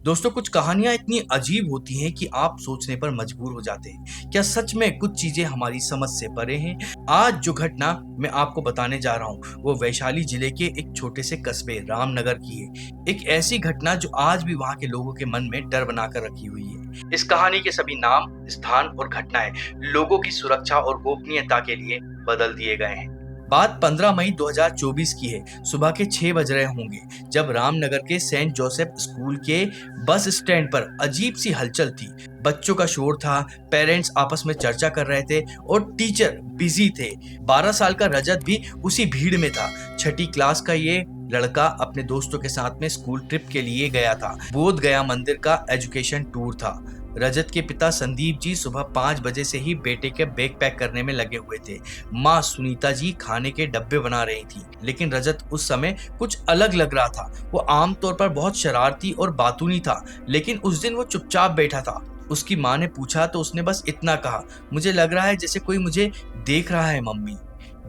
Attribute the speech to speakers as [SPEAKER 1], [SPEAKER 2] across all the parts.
[SPEAKER 1] दोस्तों, कुछ कहानियां इतनी अजीब होती हैं कि आप सोचने पर मजबूर हो जाते हैं। क्या सच में कुछ चीजें हमारी समझ से परे हैं? आज जो घटना मैं आपको बताने जा रहा हूँ वो वैशाली जिले के एक छोटे से कस्बे रामनगर की है। एक ऐसी घटना जो आज भी वहाँ के लोगों के मन में डर बनाकर रखी हुई है। इस कहानी के सभी नाम, स्थान और घटनाएं लोगों की सुरक्षा और गोपनीयता के लिए बदल दिए गए हैं। बात 15 मई 2024 की है। सुबह के 6 बज रहे होंगे जब रामनगर के सेंट जोसेफ स्कूल के बस स्टैंड पर अजीब सी हलचल थी। बच्चों का शोर था, पेरेंट्स आपस में चर्चा कर रहे थे और टीचर बिजी थे। 12 साल का रजत भी उसी भीड़ में था। छठी क्लास का ये लड़का अपने दोस्तों के साथ में स्कूल ट्रिप के लिए गया था। बोध गया मंदिर का एजुकेशन टूर था। रजत के पिता संदीप जी सुबह 5 बजे से ही बेटे के बैग पैक करने में लगे हुए थे। माँ सुनीता जी खाने के डब्बे बना रही थी, लेकिन रजत उस समय कुछ अलग लग रहा था। वो आमतौर पर बहुत शरारती और बातूनी था, लेकिन उस दिन वो चुपचाप बैठा था। उसकी माँ ने पूछा तो उसने बस इतना कहा, मुझे लग रहा है जैसे कोई मुझे देख रहा है मम्मी।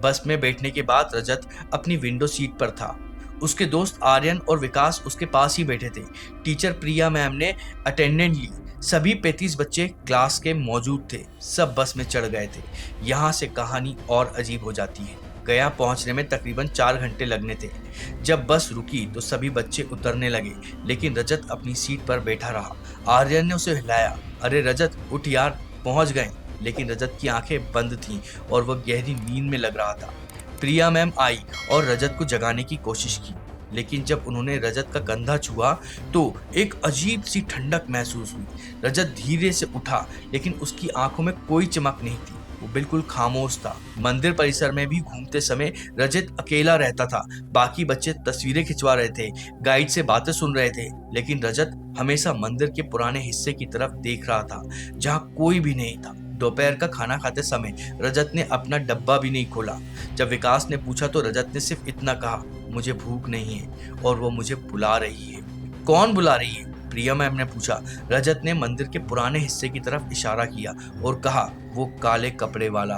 [SPEAKER 1] बस में बैठने के बाद रजत अपनी विंडो सीट पर था। उसके दोस्त आर्यन और विकास उसके पास ही बैठे थे। टीचर प्रिया मैम ने अटेंडेंट ली। सभी 35 बच्चे क्लास के मौजूद थे। सब बस में चढ़ गए थे। यहाँ से कहानी और अजीब हो जाती है। गया पहुंचने में तकरीबन 4 घंटे लगने थे। जब बस रुकी तो सभी बच्चे उतरने लगे, लेकिन रजत अपनी सीट पर बैठा रहा। आर्यन ने उसे हिलाया, अरे रजत उठ यार, पहुंच गए। लेकिन रजत की आंखें बंद थीं और वह गहरी नींद में लग रहा था। प्रिया मैम आई और रजत को जगाने की कोशिश की, लेकिन जब उन्होंने रजत का कंधा छुआ तो एक अजीब सी ठंडक महसूस हुई। रजत धीरे से उठा, लेकिन उसकी आंखों में कोई चमक नहीं थी। वो बिल्कुल खामोश था। मंदिर परिसर में भी घूमते समय रजत अकेला रहता था। बाकी बच्चे तस्वीरें खिंचवा रहे थे, गाइड से बातें सुन रहे थे, लेकिन रजत हमेशा मंदिर के पुराने हिस्से की तरफ देख रहा था, जहाँ कोई भी नहीं था। दोपहर का खाना खाते समय रजत ने अपना डब्बा भी नहीं खोला। जब विकास ने पूछा तो रजत ने सिर्फ इतना कहा, मुझे भूख नहीं है और वो मुझे बुला रही है। कौन बुला रही है? प्रिया मैम ने पूछा। रजत ने मंदिर के पुराने हिस्से की तरफ इशारा किया और कहा, वो काले कपड़े वाला,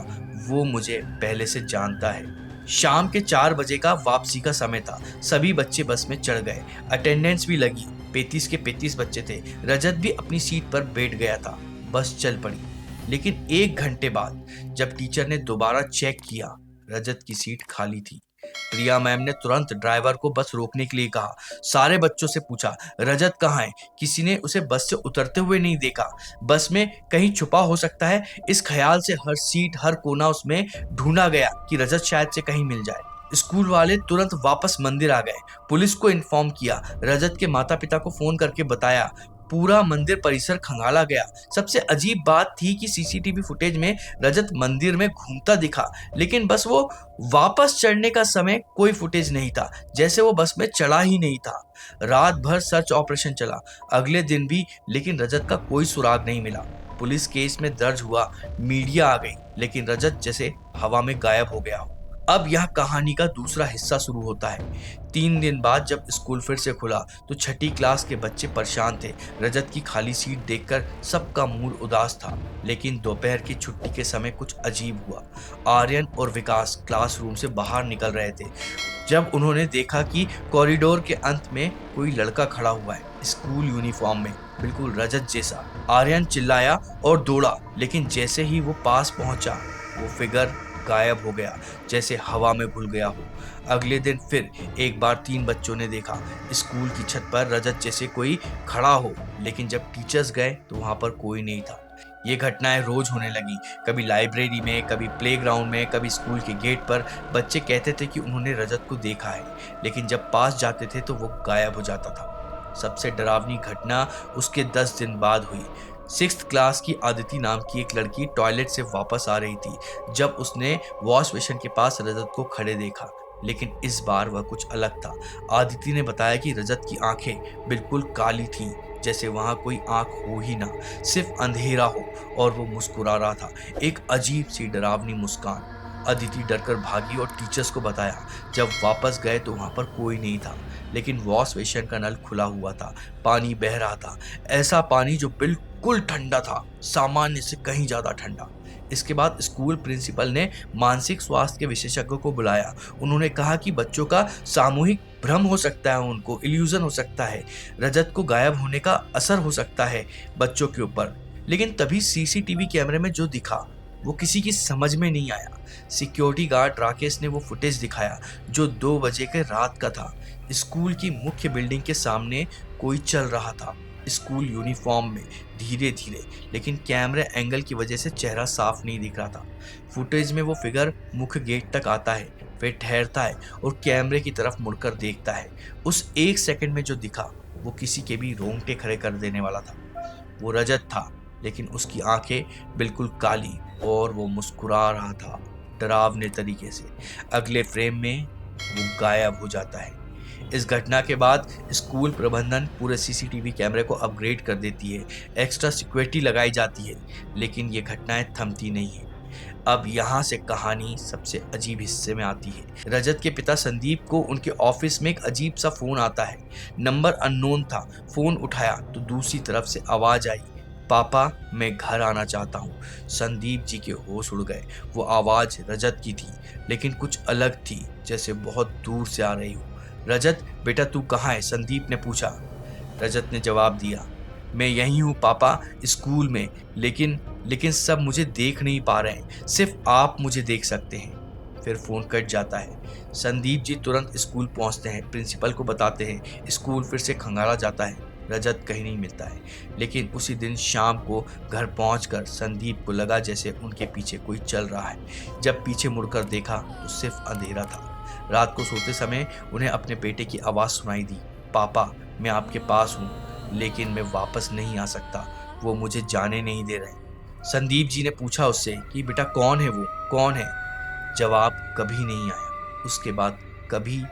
[SPEAKER 1] वो मुझे पहले से जानता है। शाम के 4 बजे का वापसी का समय था। सभी बच्चे बस में चढ़ गए। अटेंडेंस भी लगी। 35 के 35 बच्चे थे। रजत भी अपनी सीट पर बैठ गया था। बस चल पड़ी। लेकिन 1 घंटे बाद जब टीचर ने दोबारा चेक किया, रजत की सीट खाली थी। प्रिया मैम ने तुरंत ड्राइवर को बस रोकने के लिए कहा। सारे बच्चों से पूछा, रजत कहाँ है? किसी ने उसे बस से उतरते हुए नहीं देखा। बस में कहीं छुपा हो सकता है। इस ख्याल से हर सीट, हर कोना उसमें ढूंढा गया कि रजत शायद से कहीं मिल जाए। स्कूल वाले तुरंत वापस मंदिर आ गए। पुलिस को इन्फॉर्म किया। रजत के माता पिता को फोन करके बताया। पूरा मंदिर परिसर खंगाला गया। सबसे अजीब बात थी कि सीसीटीवी फुटेज में रजत मंदिर में घूमता दिखा, लेकिन बस वो वापस चढ़ने का समय कोई फुटेज नहीं था, जैसे वो बस में चढ़ा ही नहीं था। रात भर सर्च ऑपरेशन चला, अगले दिन भी, लेकिन रजत का कोई सुराग नहीं मिला। पुलिस केस में दर्ज हुआ, मीडिया आ गई, लेकिन रजत जैसे हवा में गायब हो गया हो। अब यह कहानी का दूसरा हिस्सा शुरू होता है। 3 दिन बाद जब स्कूल फिर से खुला तो छठी क्लास के बच्चे परेशान थे। रजत की खाली सीट देखकर सबका मूड उदास था। लेकिन दोपहर की छुट्टी के समय कुछ अजीब हुआ। आर्यन और विकास क्लासरूम से बाहर निकल रहे थे जब उन्होंने देखा कि कॉरिडोर के अंत में कोई लड़का खड़ा हुआ है, स्कूल यूनिफॉर्म में, बिल्कुल रजत जैसा। आर्यन चिल्लाया और दौड़ा, लेकिन जैसे ही वो पास पहुंचा वो फिगर गायब हो गया, जैसे हवा में घुल गया हो। अगले दिन फिर एक बार 3 बच्चों ने देखा स्कूल की छत पर रजत जैसे कोई खड़ा हो, लेकिन जब टीचर्स गए तो वहां पर कोई नहीं था। ये घटनाएं रोज होने लगी, कभी लाइब्रेरी में, कभी प्लेग्राउंड में, कभी स्कूल के गेट पर। बच्चे कहते थे कि उन्होंने रजत को देखा है, लेकिन जब पास जाते थे तो वो गायब हो जाता था। सबसे डरावनी घटना उसके 10 दिन बाद हुई। 6th क्लास की आदिति नाम की एक लड़की टॉयलेट से वापस आ रही थी जब उसने वॉश बेसिन के पास रजत को खड़े देखा, लेकिन इस बार वह कुछ अलग था। आदिति ने बताया कि रजत की आंखें बिल्कुल काली थीं, जैसे वहां कोई आंख हो ही ना, सिर्फ अंधेरा हो, और वो मुस्कुरा रहा था, एक अजीब सी डरावनी मुस्कान। अदिति डरकर भागी और टीचर्स को बताया। जब वापस गए तो वहां पर कोई नहीं था, लेकिन वॉश बेसिन का नल खुला हुआ था, पानी बह रहा था, ऐसा पानी जो बिल्कुल ठंडा था, सामान्य से कहीं ज्यादा ठंडा। इसके बाद स्कूल प्रिंसिपल ने मानसिक स्वास्थ्य के विशेषज्ञों को बुलाया। उन्होंने कहा कि बच्चों का सामूहिक भ्रम हो सकता है, उनको इल्यूजन हो सकता है, रजत को गायब होने का असर हो सकता है बच्चों के ऊपर। लेकिन तभी सीसीटीवी कैमरे में जो दिखा वो किसी की समझ में नहीं आया। सिक्योरिटी गार्ड राकेश ने वो फुटेज दिखाया जो 2 बजे के रात का था। स्कूल की मुख्य बिल्डिंग के सामने कोई चल रहा था, स्कूल यूनिफॉर्म में, धीरे धीरे, लेकिन कैमरे एंगल की वजह से चेहरा साफ नहीं दिख रहा था। फुटेज में वो फिगर मुख्य गेट तक आता है, फिर ठहरता है और कैमरे की तरफ मुड़कर देखता है। उस 1 सेकंड में जो दिखा वो किसी के भी रोंगटे खड़े कर देने वाला था। वो रजत था, लेकिन उसकी आंखें बिल्कुल काली और वो मुस्कुरा रहा था डरावने तरीके से। अगले फ्रेम में वो गायब हो जाता है। इस घटना के बाद स्कूल प्रबंधन पूरे सीसीटीवी कैमरे को अपग्रेड कर देती है, एक्स्ट्रा सिक्योरिटी लगाई जाती है, लेकिन ये घटनाएं थमती नहीं है। अब यहाँ से कहानी सबसे अजीब हिस्से में आती है। रजत के पिता संदीप को उनके ऑफिस में एक अजीब सा फोन आता है। नंबर अननोन था। फोन उठाया तो दूसरी तरफ से आवाज आई, पापा मैं घर आना चाहता हूँ। संदीप जी के होश उड़ गए। वो आवाज रजत की थी, लेकिन कुछ अलग थी, जैसे बहुत दूर से आ रही हो। रजत बेटा तू कहाँ है? संदीप ने पूछा। रजत ने जवाब दिया, मैं यहीं हूँ पापा, स्कूल में, लेकिन लेकिन सब मुझे देख नहीं पा रहे हैं, सिर्फ आप मुझे देख सकते हैं। फिर फोन कट जाता है। संदीप जी तुरंत स्कूल पहुंचते हैं, प्रिंसिपल को बताते हैं। स्कूल फिर से खंगाला जाता है। रजत कहीं नहीं मिलता है। लेकिन उसी दिन शाम को घर पहुंचकर संदीप को लगा जैसे उनके पीछे कोई चल रहा है। जब पीछे मुड़कर देखा तो सिर्फ अंधेरा था। रात को सोते समय उन्हें अपने बेटे की आवाज़ सुनाई दी, पापा मैं आपके पास हूँ, लेकिन मैं वापस नहीं आ सकता, वो मुझे जाने नहीं दे रहे। संदीप जी ने पूछा उससे कि बेटा कौन है वो, कौन है? जवाब कभी नहीं आया। उसके बाद कभी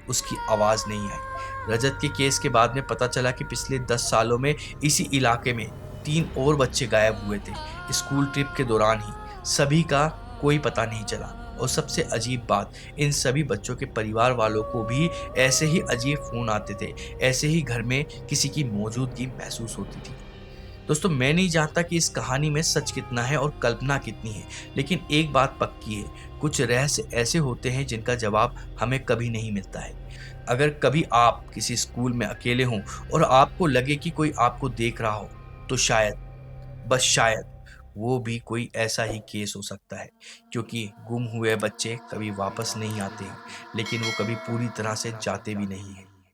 [SPEAKER 1] उसकी आवाज़ नहीं आई। रजत के केस के बाद में पता चला कि पिछले 10 सालों में इसी इलाके में 3 और बच्चे गायब हुए थे, स्कूल ट्रिप के दौरान ही। सभी का कोई पता नहीं चला। और सबसे अजीब बात, इन सभी बच्चों के परिवार वालों को भी ऐसे ही अजीब फोन आते थे, ऐसे ही घर में किसी की मौजूदगी महसूस होती थी। दोस्तों मैं नहीं जानता कि इस कहानी में सच कितना है और कल्पना कितनी है, लेकिन एक बात पक्की है, कुछ रहस्य ऐसे होते हैं जिनका जवाब हमें कभी नहीं मिलता है। अगर कभी आप किसी स्कूल में अकेले हों और आपको लगे कि कोई आपको देख रहा हो, तो शायद, बस शायद, वो भी कोई ऐसा ही केस हो सकता है। क्योंकि गुम हुए बच्चे कभी वापस नहीं आते, लेकिन वो कभी पूरी तरह से जाते भी नहीं हैं।